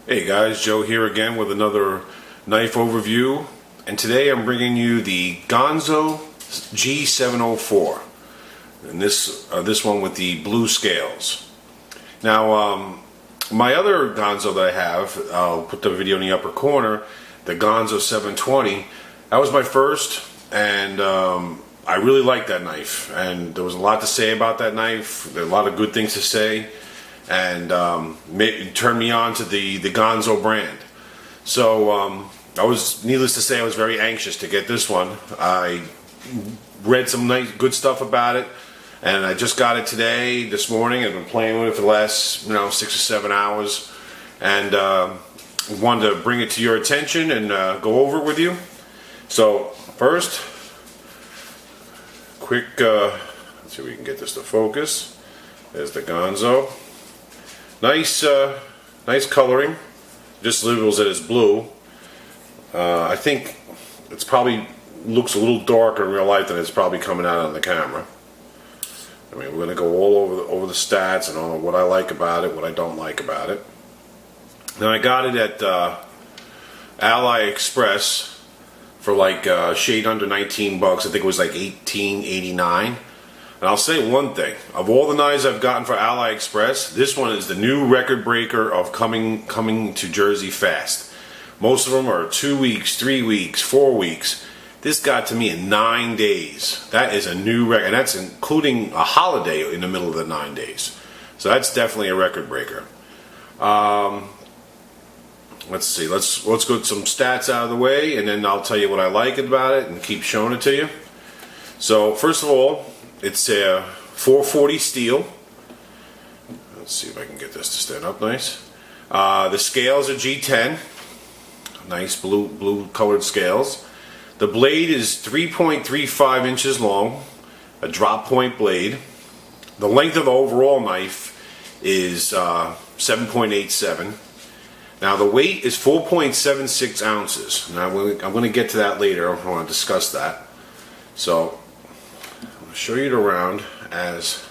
Hey guys, Joe here again with another knife overview, and today I'm bringing you the Ganzo G704, and this one with the blue scales. Now, my other Ganzo that I have, I'll put the video in the upper corner, the Ganzo 720. That was my first, and I really liked that knife, and there was a lot to say about that knife. There are a lot of good things to say, and turned me on to the Ganzo brand. So needless to say, I was very anxious to get this one. I read some nice, good stuff about it, and I just got it today, this morning. I've been playing with it for the last 6 or 7 hours, and wanted to bring it to your attention and go over it with you. So first, quick, let's see if we can get this to focus. There's the Ganzo. Nice, nice coloring. Just labels it as blue. I think it's probably looks a little darker in real life than it's probably coming out on the camera. I mean, we're going to go all over the stats and all what I like about it, what I don't like about it. Now, I got it at AliExpress for like a shade under 19 bucks. I think it was like $18.89. And I'll say one thing, of all the knives I've gotten for AliExpress, this one is the new record breaker of coming to Jersey fast. Most of them are 2 weeks, 3 weeks, 4 weeks. This got to me in 9 days. That is a new record, and that's including a holiday in the middle of the 9 days. So that's definitely a record breaker. Let's see, let's go some stats out of the way, and then I'll tell you what I like about it and keep showing it to you. So first of all, it's a 440 steel. Let's see if I can get this to stand up nice. The scales are G10. Nice blue colored scales. The blade is 3.35 inches long, a drop point blade. The length of the overall knife is 7.87. Now the weight is 4.76 ounces. Now I'm going to get to that later. I want to discuss that. So I'll show you it around as,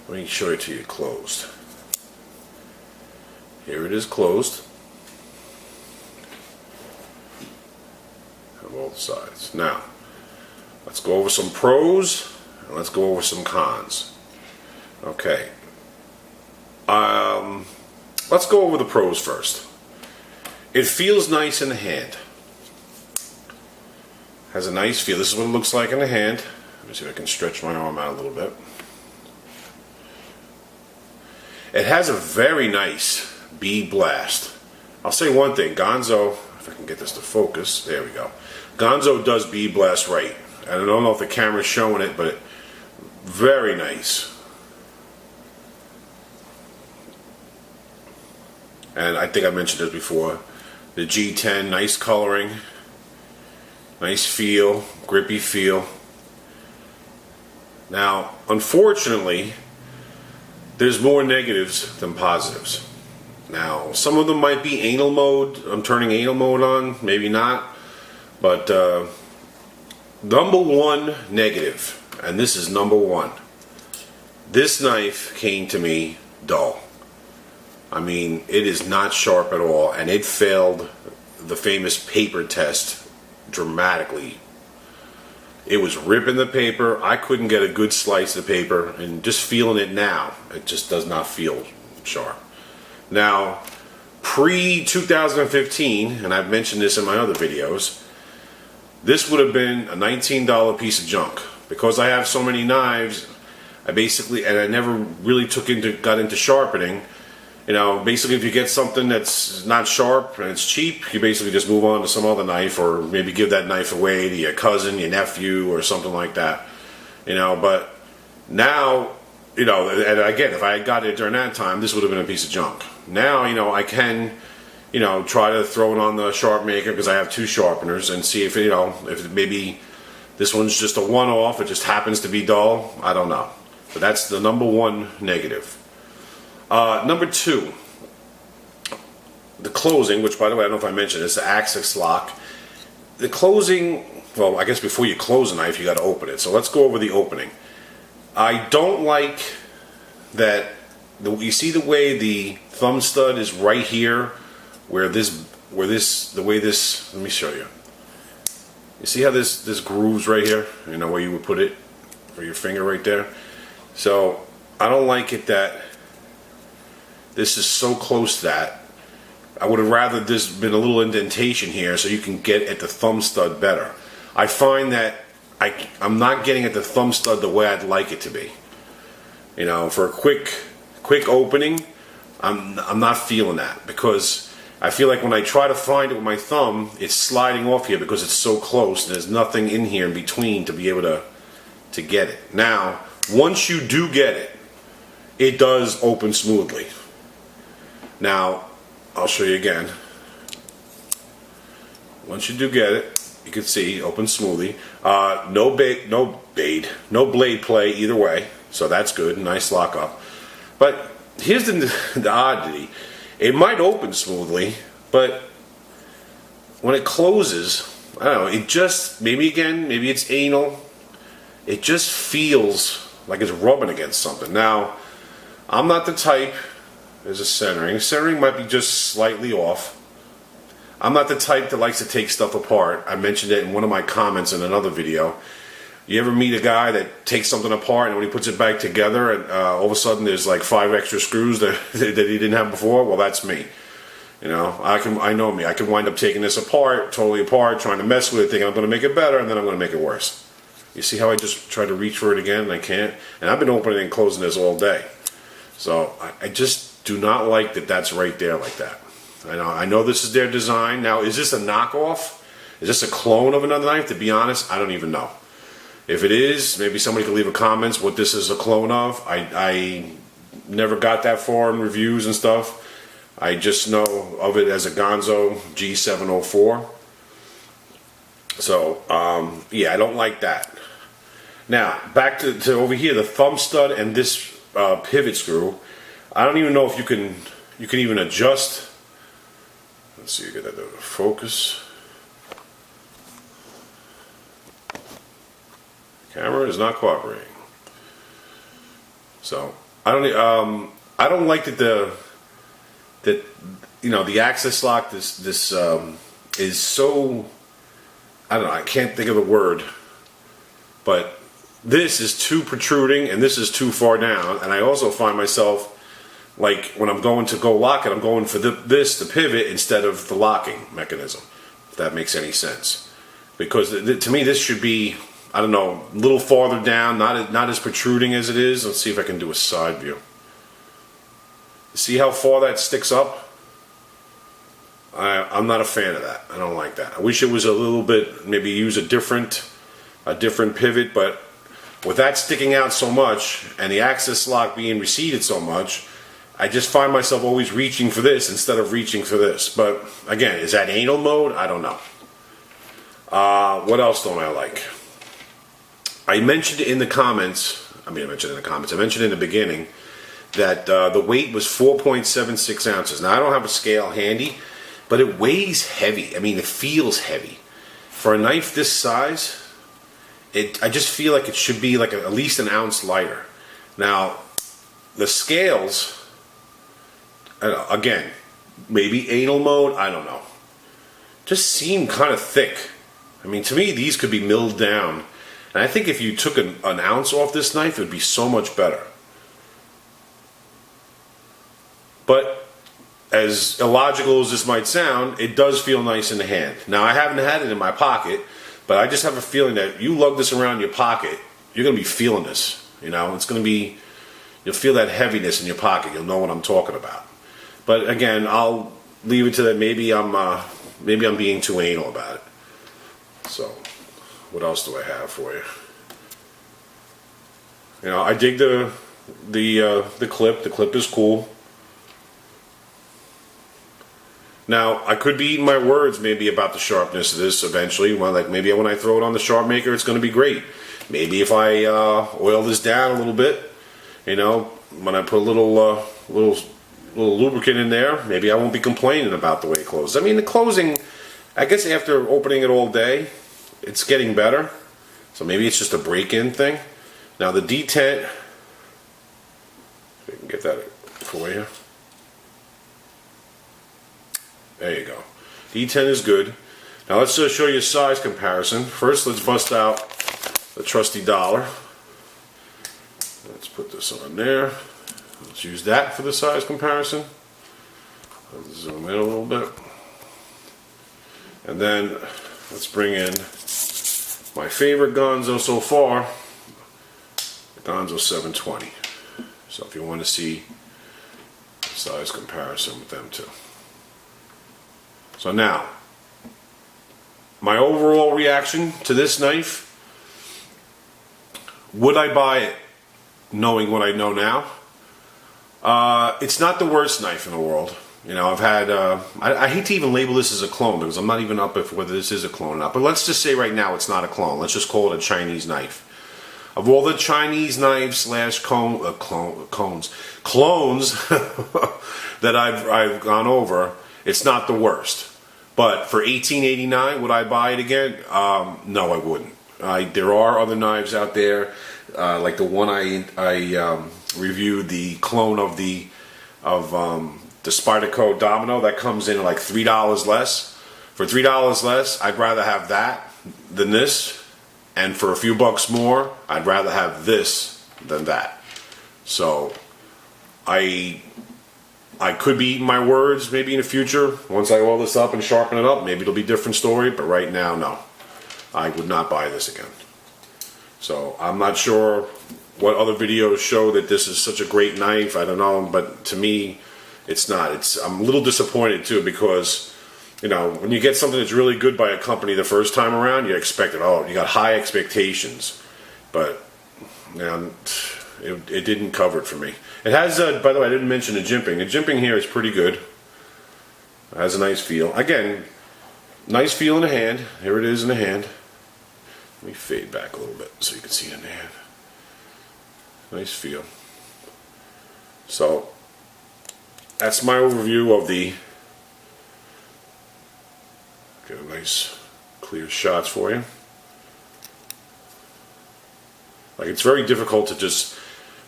let me show it to you closed. Here it is closed on both sides. Now let's go over some pros and let's go over some cons. Okay, let's go over the pros first. It feels nice in the hand. Has a nice feel. This is what it looks like in the hand. Let me see if I can stretch my arm out a little bit. It has a very nice bead blast. I'll say one thing, Ganzo, if I can get this to focus, there we go. Ganzo does bead blast right. I don't know if the camera's showing it, but very nice. And I think I mentioned this before. The G10, nice coloring, nice feel, grippy feel. Now, unfortunately, there's more negatives than positives. Now, some of them might be anal mode. I'm turning anal mode on, maybe not. But number one negative, and this is number one. This knife came to me dull. I mean, it is not sharp at all, and it failed the famous paper test dramatically. It was ripping the paper. I couldn't get a good slice of paper, and just feeling it now, it just does not feel sharp. Now, pre-2015, and I've mentioned this in my other videos, this would have been a $19 piece of junk. Because I have so many knives, and I never really got into sharpening. Basically if you get something that's not sharp and it's cheap, you basically just move on to some other knife, or maybe give that knife away to your cousin, your nephew, or something like that. But now, and again, if I had got it during that time, this would have been a piece of junk. Now, I can, try to throw it on the sharp maker, because I have two sharpeners, and see if, if maybe this one's just a one-off, it just happens to be dull. I don't know. But that's the number one negative. Number two, the closing, which by the way, I don't know if I mentioned, it's the access lock. The closing, well, I guess before you close a knife, you got to open it. So let's go over the opening. I don't like that you see the way the thumb stud is right here where the way this, let me show you. You see how this grooves right here? You know where you would put it for your finger right there? So I don't like it that this is so close to that. I would have rather this been a little indentation here so you can get at the thumb stud better. I find that I'm not getting at the thumb stud the way I'd like it to be. You know, for a quick opening, I'm not feeling that, because I feel like when I try to find it with my thumb, it's sliding off here because it's so close and there's nothing in here in between to be able to get it. Now, once you do get it, it does open smoothly. Now, I'll show you again. Once you do get it, you can see open smoothly. No blade play either way, so that's good. Nice lock up. But here's the oddity. It might open smoothly, but when it closes, I don't know, it just, maybe it's anal, it just feels like it's rubbing against something. Now, I'm not the type, there's a centering. Centering might be just slightly off. I'm not the type that likes to take stuff apart. I mentioned it in one of my comments in another video. You ever meet a guy that takes something apart and when he puts it back together and all of a sudden there's like 5 extra screws that he didn't have before? Well, that's me. You know, I know me. I can wind up taking this apart, totally apart, trying to mess with it, thinking I'm going to make it better, and then I'm going to make it worse. You see how I just try to reach for it again and I can't? And I've been opening and closing this all day. So I just do not like that that's right there like that. I know this is their design. Now, is this a knockoff? Is this a clone of another knife? To be honest, I don't even know. If it is, maybe somebody could leave a comments what this is a clone of. I never got that far in reviews and stuff. I just know of it as a Ganzo G704. So, yeah, I don't like that. Now, back to over here, the thumb stud and this pivot screw. I don't even know if you can even adjust. Let's see, get that to focus. Camera is not cooperating. So I don't like that the access lock this is so, I don't know, I can't think of the word, but this is too protruding and this is too far down, and I also find myself like when I'm going to go lock it, I'm going for the pivot instead of the locking mechanism, if that makes any sense, because to me this should be, I don't know, a little farther down, not as protruding as it is. Let's see if I can do a side view. See how far that sticks up? I'm not a fan of that. I don't like that. I wish it was a little bit, maybe use a different pivot, but with that sticking out so much and the access lock being receded so much, I just find myself always reaching for this instead of reaching for this. But again, is that anal mode? I don't know. What else don't I like? I mentioned in the comments, I mentioned in the beginning that the weight was 4.76 ounces. Now, I don't have a scale handy, but it weighs heavy. I mean, it feels heavy. For a knife this size, I just feel like it should be like at least an ounce lighter. Now, the scales, again, maybe anal mode, I don't know, just seem kind of thick. I mean, to me, these could be milled down. And I think if you took an ounce off this knife, it would be so much better. But as illogical as this might sound, it does feel nice in the hand. Now, I haven't had it in my pocket, but I just have a feeling that you lug this around in your pocket, you're going to be feeling this. You know, it's going to be, you'll feel that heaviness in your pocket. You'll know what I'm talking about. But again, I'll leave it to that. Maybe I'm being too anal about it. So, what else do I have for you? You know, I dig the clip. The clip is cool. Now, I could be eating my words maybe about the sharpness of this eventually. Well, like maybe when I throw it on the sharp maker, it's going to be great. Maybe if I oil this down a little bit, you know, when I put a little lubricant in there, maybe I won't be complaining about the way it closes. I mean, the closing, I guess after opening it all day, it's getting better. So maybe it's just a break-in thing. Now the detent, if I can get that for you. There you go. D10 is good. Now let's show you a size comparison. First, let's bust out the trusty dollar. Let's put this on there. Let's use that for the size comparison. Let's zoom in a little bit. And then let's bring in my favorite Ganzo so far, the Ganzo 720. So if you want to see the size comparison with them too. So now, my overall reaction to this knife, would I buy it knowing what I know now? It's not the worst knife in the world. You know, I've had, I hate to even label this as a clone because I'm not even up if whether this is a clone or not. But let's just say right now it's not a clone. Let's just call it a Chinese knife. Of all the Chinese knives slash clones that I've gone over, it's not the worst. But for $18.89, would I buy it again? No, I wouldn't. There are other knives out there, like the one I reviewed, the clone of the Spyderco Domino that comes in at like $3 less. For $3 less, I'd rather have that than this, and for a few bucks more, I'd rather have this than that. So I could be eating my words maybe in the future. Once I oil this up and sharpen it up, maybe it'll be a different story, but right now, no. I would not buy this again. So I'm not sure what other videos show that this is such a great knife. I don't know, but to me, it's not. I'm a little disappointed too because, you know, when you get something that's really good by a company the first time around, you expect it. Oh, you got high expectations, but you know, it didn't cover it for me. It has, by the way, I didn't mention the jimping. The jimping here is pretty good. It has a nice feel. Again, nice feel in the hand. Here it is in the hand. Let me fade back a little bit so you can see it in the hand. Nice feel. So that's my overview of the. Get a nice clear shots for you. Like, it's very difficult to just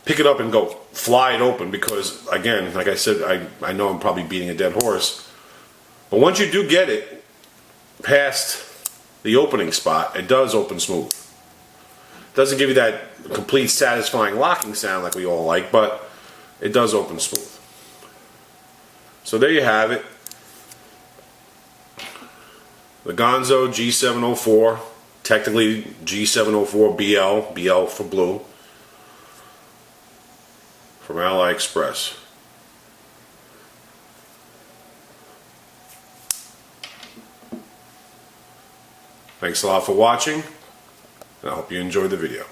pick it up and go fly it open because, again, like I said, I know I'm probably beating a dead horse, but once you do get it past the opening spot, it does open smooth. It doesn't give you that complete satisfying locking sound like we all like, but it does open smooth. So there you have it. The Ganzo G704, technically G704-BL, BL for blue, from AliExpress. Thanks a lot for watching, and I hope you enjoyed the video.